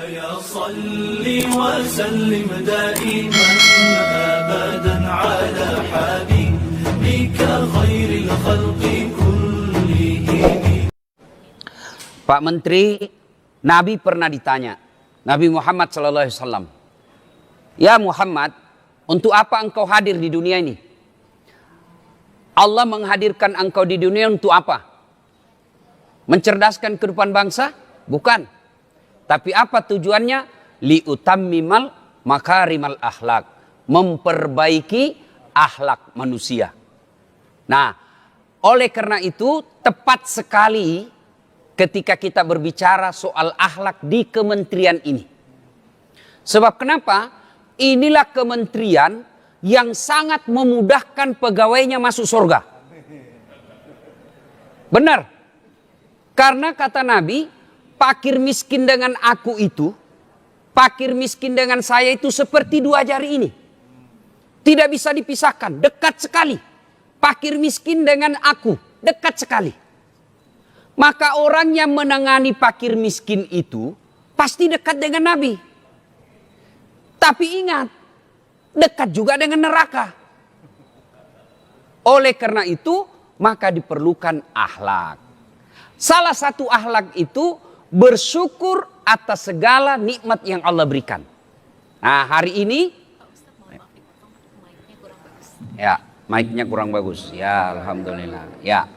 مولاي صل وسلم دائما أبدا على حبيبك خير الخلق كلهم. Pak Menteri, Nabi pernah ditanya, Nabi Muhammad SAW, ya Muhammad, untuk apa engkau hadir di dunia ini? Allah menghadirkan engkau di dunia untuk apa? Mencerdaskan kehidupan bangsa? Bukan. Tapi apa tujuannya? Liutammimal makarimal akhlak. Memperbaiki akhlak manusia. Nah, oleh karena itu tepat sekali ketika kita berbicara soal akhlak di kementerian ini. Sebab kenapa? Inilah kementerian yang sangat memudahkan pegawainya masuk surga. Benar. Karena kata Nabi, fakir miskin dengan aku itu, fakir miskin dengan saya itu seperti dua jari ini. Tidak bisa dipisahkan, dekat sekali. Fakir miskin dengan aku, dekat sekali. Maka orang yang menangani fakir miskin itu pasti dekat dengan Nabi. Tapi ingat, dekat juga dengan neraka. Oleh karena itu, maka diperlukan akhlak. Salah satu akhlak itu bersyukur atas segala nikmat yang Allah berikan. Nah, hari ini ya, mic-nya kurang bagus. Ya, alhamdulillah. Ya.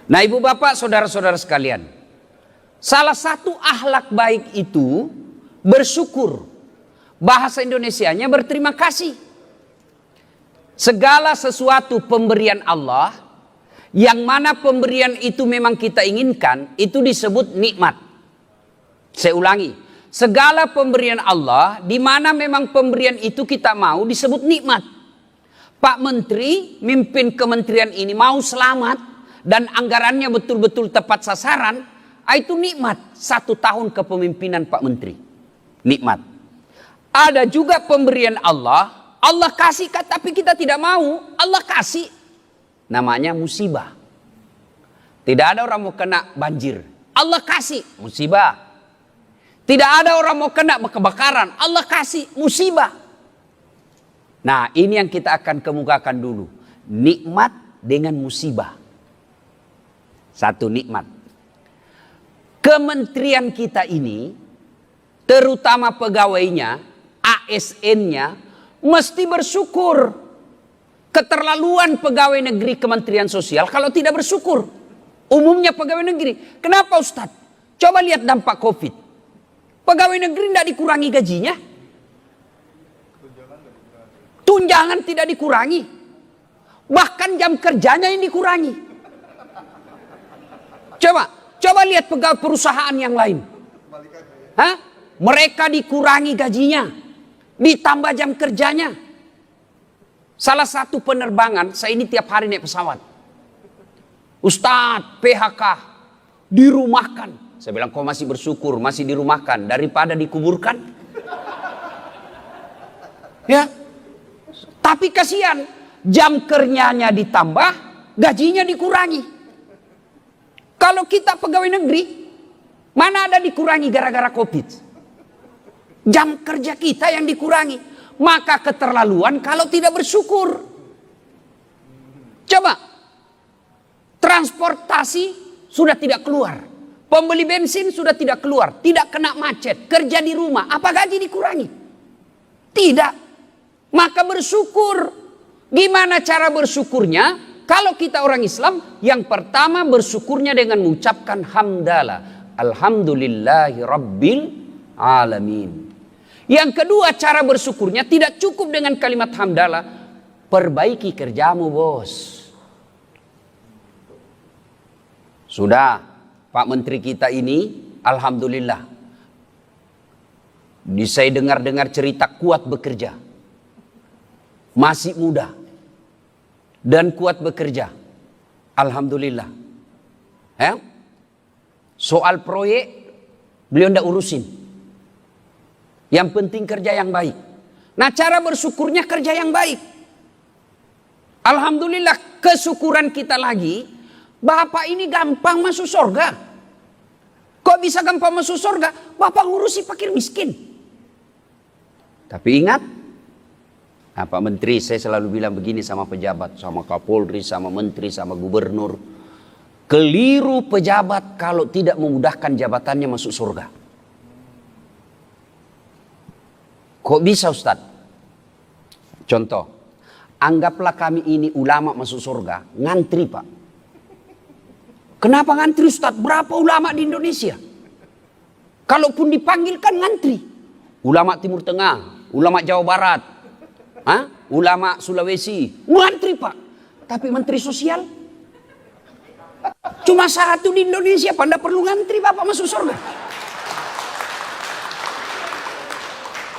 Nah, Ibu Bapak, saudara-saudara sekalian, salah satu akhlak baik itu bersyukur. Bahasa Indonesianya berterima kasih. Segala sesuatu pemberian Allah, yang mana pemberian itu memang kita inginkan, itu disebut nikmat. Saya ulangi, segala pemberian Allah, di mana memang pemberian itu kita mau, disebut nikmat. Pak Menteri mimpin kementerian ini mau selamat, dan anggarannya betul-betul tepat sasaran, itu nikmat. 1 tahun kepemimpinan Pak Menteri. Nikmat. Ada juga pemberian Allah, Allah kasih tapi kita tidak mau, Allah kasih. Namanya musibah. Tidak ada orang mau kena banjir, Allah kasih musibah. Tidak ada orang mau kena kebakaran, Allah kasih musibah. Nah, ini yang kita akan kemukakan dulu. Nikmat dengan musibah. Satu nikmat. Kementerian kita ini, terutama pegawainya, ASN-nya, mesti bersyukur. Keterlaluan pegawai negeri Kementerian Sosial kalau tidak bersyukur. Umumnya pegawai negeri. Kenapa Ustadz? Coba lihat dampak COVID. Pegawai negeri tidak dikurangi gajinya. Tunjangan tidak dikurangi. Bahkan jam kerjanya yang dikurangi. Coba lihat pegawai perusahaan yang lain. Hah? Mereka dikurangi gajinya. Ditambah jam kerjanya. Salah satu penerbangan, saya ini tiap hari naik pesawat. Ustadz, PHK, dirumahkan. Saya bilang, kau masih bersyukur, masih dirumahkan, daripada dikuburkan. Ya, tapi kasihan, jam kerjanya ditambah, gajinya dikurangi. Kalau kita pegawai negeri, mana ada dikurangi gara-gara COVID? Jam kerja kita yang dikurangi. Maka keterlaluan kalau tidak bersyukur. Coba, transportasi sudah tidak keluar, pembeli bensin sudah tidak keluar, tidak kena macet, kerja di rumah, apa gaji dikurangi? Tidak. Maka bersyukur. Gimana cara bersyukurnya? Kalau kita orang Islam, yang pertama bersyukurnya dengan mengucapkan hamdalah, alhamdulillahi rabbil alamin. Yang kedua, cara bersyukurnya tidak cukup dengan kalimat hamdalah. Perbaiki kerjamu, bos. Sudah, Pak Menteri kita ini, alhamdulillah. Saya dengar-dengar cerita kuat bekerja. Masih muda. Dan kuat bekerja. Alhamdulillah. Soal proyek, beliau tidak urusin. Yang penting kerja yang baik. Nah, cara bersyukurnya kerja yang baik. Alhamdulillah, kesyukuran kita lagi, Bapak ini gampang masuk surga. Kok bisa gampang masuk surga? Bapak ngurusi fakir miskin. Tapi ingat, Pak Menteri, saya selalu bilang begini sama pejabat, sama Kapolri, sama Menteri, sama Gubernur. Keliru pejabat kalau tidak memudahkan jabatannya masuk surga. Kok bisa Ustaz? Contoh, anggaplah kami ini ulama masuk surga, ngantri Pak. Kenapa ngantri Ustaz? Berapa ulama di Indonesia? Kalaupun dipanggil kan ngantri. Ulama Timur Tengah, ulama Jawa Barat, ulama Sulawesi, ngantri Pak. Tapi Menteri Sosial cuma satu di Indonesia, Pak. Tidak perlu ngantri Bapak masuk surga.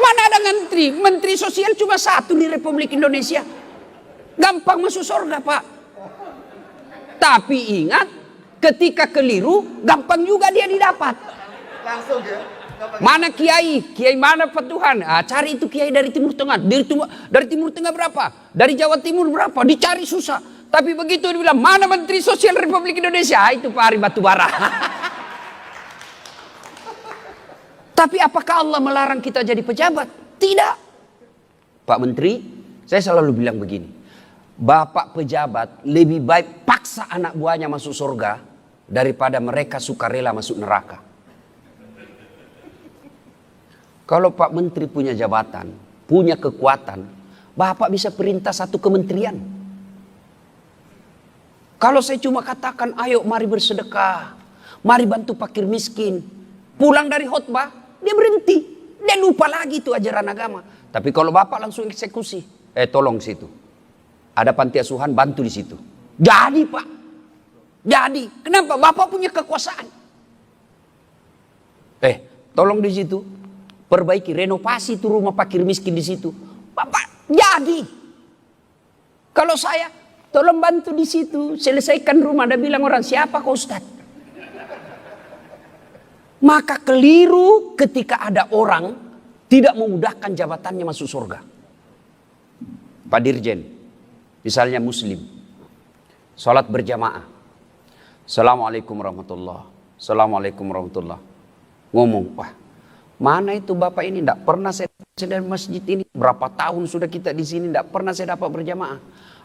Mana ada ngantri? Menteri Sosial cuma satu di Republik Indonesia. Gampang masuk surga Pak. Tapi ingat, ketika keliru, gampang juga dia didapat. Langsung ya. Mana kiai? Kiai mana Pak Tuhan? Cari itu kiai dari Timur Tengah. Dari Timur Tengah berapa? Dari Jawa Timur berapa? Dicari susah. Tapi begitu dibilang, mana Menteri Sosial Republik Indonesia? Itu Pak Ari Batubara. Tapi apakah Allah melarang kita jadi pejabat? Tidak. Pak Menteri, saya selalu bilang begini. Bapak pejabat lebih baik paksa anak buahnya masuk surga daripada mereka sukarela masuk neraka. Kalau Pak Menteri punya jabatan, punya kekuatan, Bapak bisa perintah satu kementerian. Kalau saya cuma katakan, ayo mari bersedekah, mari bantu fakir miskin. Pulang dari khotbah, dia berhenti. Dia lupa lagi itu ajaran agama. Tapi kalau Bapak langsung eksekusi, tolong situ. Ada panti asuhan, bantu di situ. Jadi Pak. Jadi, kenapa? Bapak punya kekuasaan. Tolong di situ. Perbaiki, renovasi itu rumah fakir miskin di situ. Bapak, jadi. Kalau saya, tolong bantu di situ. Selesaikan rumah. Ada bilang orang, siapa kau Ustaz? Maka keliru ketika ada orang tidak memudahkan jabatannya masuk surga. Pak Dirjen, misalnya muslim, sholat berjamaah. Assalamualaikum warahmatullahi. Assalamualaikum warahmatullahi. Ngomong, wah, mana itu Bapak ini? Tidak pernah saya dari masjid ini. Berapa tahun sudah kita di sini, tidak pernah saya dapat berjamaah.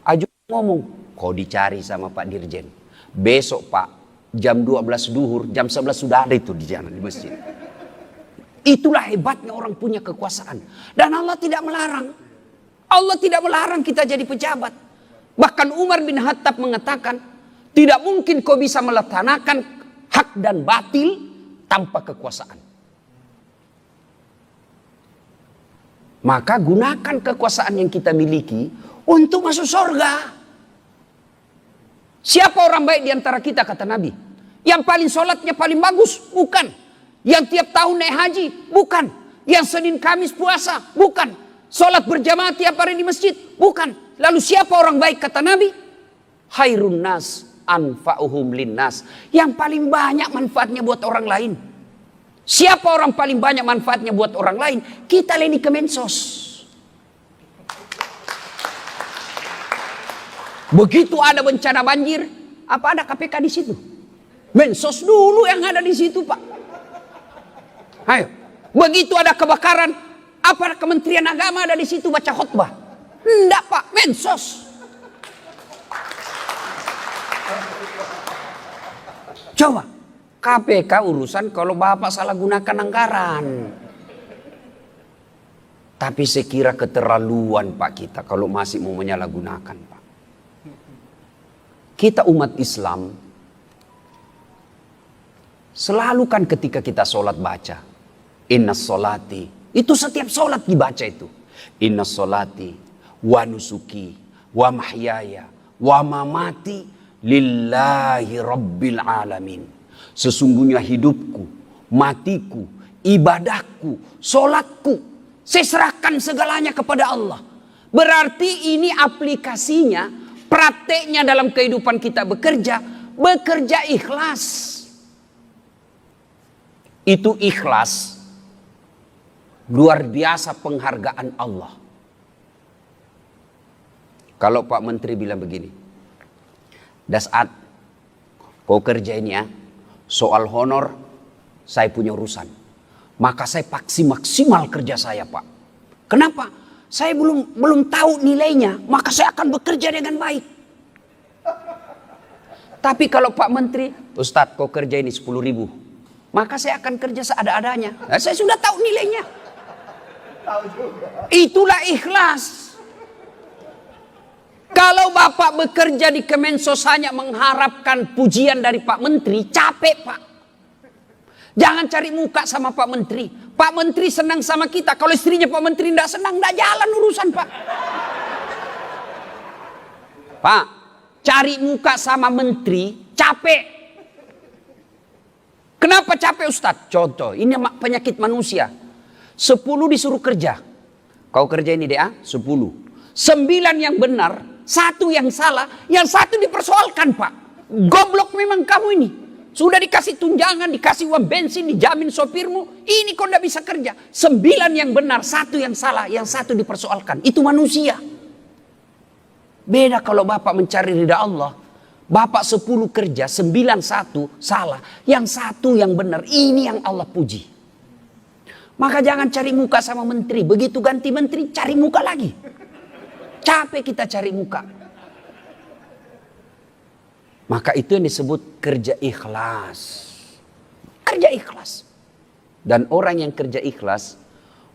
Aju ngomong, kau dicari sama Pak Dirjen. Besok Pak, jam 12 duhur, jam 11 sudah ada itu di sana di masjid. Itulah hebatnya orang punya kekuasaan. Dan Allah tidak melarang. Allah tidak melarang kita jadi pejabat. Bahkan Umar bin Khattab mengatakan, tidak mungkin kau bisa melaksanakan hak dan batil tanpa kekuasaan. Maka gunakan kekuasaan yang kita miliki untuk masuk surga. Siapa orang baik di antara kita, kata Nabi? Yang paling sholatnya paling bagus? Bukan. Yang tiap tahun naik haji? Bukan. Yang Senin Kamis puasa? Bukan. Sholat berjamaah tiap hari di masjid? Bukan. Lalu siapa orang baik, kata Nabi? Khairun nas anfa'uhum linnas. Yang paling banyak manfaatnya buat orang lain. Siapa orang paling banyak manfaatnya buat orang lain? Kita leni Kemensos. Begitu ada bencana banjir, apa ada KPK di situ? Mensos dulu yang ada di situ, Pak. Ayo. Begitu ada kebakaran, apa Kementerian Agama ada di situ baca khutbah? Enggak, Pak. Mensos. Coba. KPK urusan kalau Bapak salah gunakan anggaran. Tapi saya kira keterlaluan Pak kita kalau masih mau menyalahgunakan Pak. Kita umat Islam selalu kan ketika kita sholat baca inna sholati, itu setiap sholat dibaca itu inna sholati wa nusuki wa mahyaya wa mamati lillahi rabbil alamin. Sesungguhnya hidupku, matiku, ibadahku, sholatku, saya serahkan segalanya kepada Allah. Berarti ini aplikasinya, prakteknya dalam kehidupan kita bekerja ikhlas. Itu ikhlas, luar biasa penghargaan Allah. Kalau Pak Menteri bilang begini, Dasat, kau kerja ini ya, soal honor saya punya urusan. Maka saya paksi maksimal kerja saya, Pak. Kenapa? Saya belum tahu nilainya, maka saya akan bekerja dengan baik. Tapi kalau Pak Menteri, Ustadz kau kerja ini 10.000, maka saya akan kerja seadanya. Nah, saya sudah tahu nilainya. Itulah ikhlas. Kalau Bapak bekerja di Kemensos hanya mengharapkan pujian dari Pak Menteri, capek Pak. Jangan cari muka sama Pak Menteri. Pak Menteri senang sama kita. Kalau istrinya Pak Menteri tidak senang, tidak jalan urusan Pak. Pak, cari muka sama Menteri, capek. Kenapa capek Ustadz? Contoh, ini penyakit manusia. 10 disuruh kerja. Kau kerja ini deh, 10. 9 yang benar, 1 yang salah, yang 1 dipersoalkan Pak. Goblok memang kamu ini. Sudah dikasih tunjangan, dikasih uang bensin, dijamin sopirmu. Ini kau tidak bisa kerja. 9 yang benar, 1 yang salah, yang 1 dipersoalkan. Itu manusia. Beda kalau Bapak mencari ridha Allah. Bapak 10 kerja, 9 1 salah. Yang 1 yang benar, ini yang Allah puji. Maka jangan cari muka sama menteri. Begitu ganti menteri, cari muka lagi. Capek kita cari muka. Maka itu yang disebut kerja ikhlas. Kerja ikhlas. Dan orang yang kerja ikhlas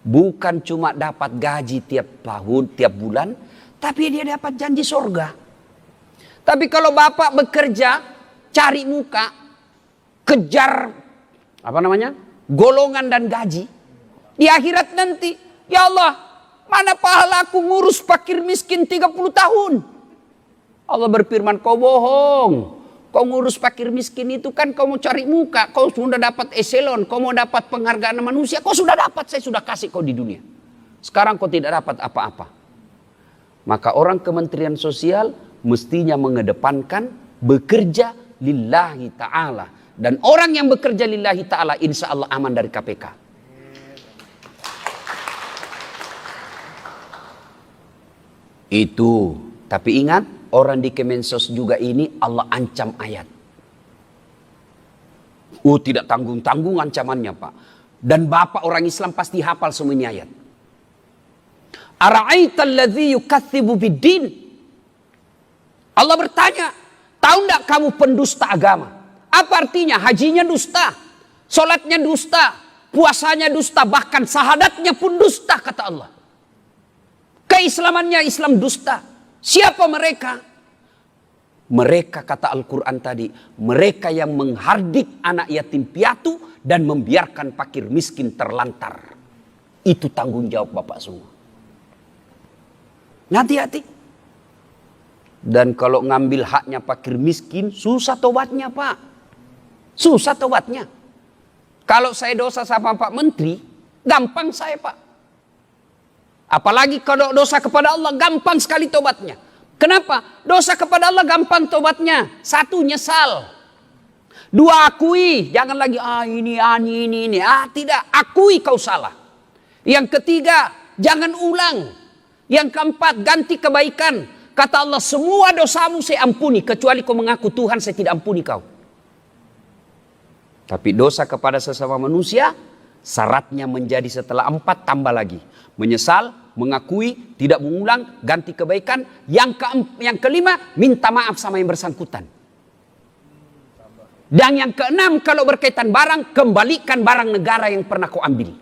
bukan cuma dapat gaji tiap tahun, tiap bulan, tapi dia dapat janji surga. Tapi kalau Bapak bekerja, cari muka, kejar golongan dan gaji, di akhirat nanti, ya Allah, mana pahala aku ngurus fakir miskin 30 tahun? Allah berfirman, kau bohong. Kau ngurus fakir miskin itu kan kau mau cari muka. Kau sudah dapat eselon, kau mau dapat penghargaan manusia. Kau sudah dapat, saya sudah kasih kau di dunia. Sekarang kau tidak dapat apa-apa. Maka orang Kementerian Sosial mestinya mengedepankan bekerja lillahi ta'ala. Dan orang yang bekerja lillahi ta'ala insya Allah aman dari KPK. Itu. Tapi ingat, orang di Kemensos juga ini Allah ancam ayat. Oh, tidak tanggung-tanggung ancamannya Pak. Dan Bapak orang Islam pasti hafal semua ini ayat. Ara'aital ladzi yukatsibu biddin. Allah bertanya, tahu enggak kamu pendusta agama? Apa artinya? Hajinya dusta, salatnya dusta, puasanya dusta, bahkan syahadatnya pun dusta kata Allah. Keislamannya Islam dusta. Siapa mereka? Mereka kata Al-Quran tadi, mereka yang menghardik anak yatim piatu dan membiarkan fakir miskin terlantar. Itu tanggung jawab Bapak semua. Hati-hati. Dan kalau ngambil haknya fakir miskin, susah tobatnya Pak. Susah tobatnya. Kalau saya dosa sama Pak Menteri, gampang saya Pak. Apalagi kalau dosa kepada Allah, gampang sekali tobatnya. Kenapa? Dosa kepada Allah gampang tobatnya. 1, nyesal. 2, akui. Jangan lagi, ini. Tidak, akui kau salah. Yang ketiga, jangan ulang. Yang keempat, ganti kebaikan. Kata Allah, semua dosamu saya ampuni. Kecuali kau mengaku Tuhan, saya tidak ampuni kau. Tapi dosa kepada sesama manusia, syaratnya menjadi setelah 4 tambah lagi. Menyesal, mengakui, tidak mengulang, ganti kebaikan. Yang kelima, minta maaf sama yang bersangkutan. Dan yang keenam, kalau berkaitan barang, kembalikan barang negara yang pernah kau ambil.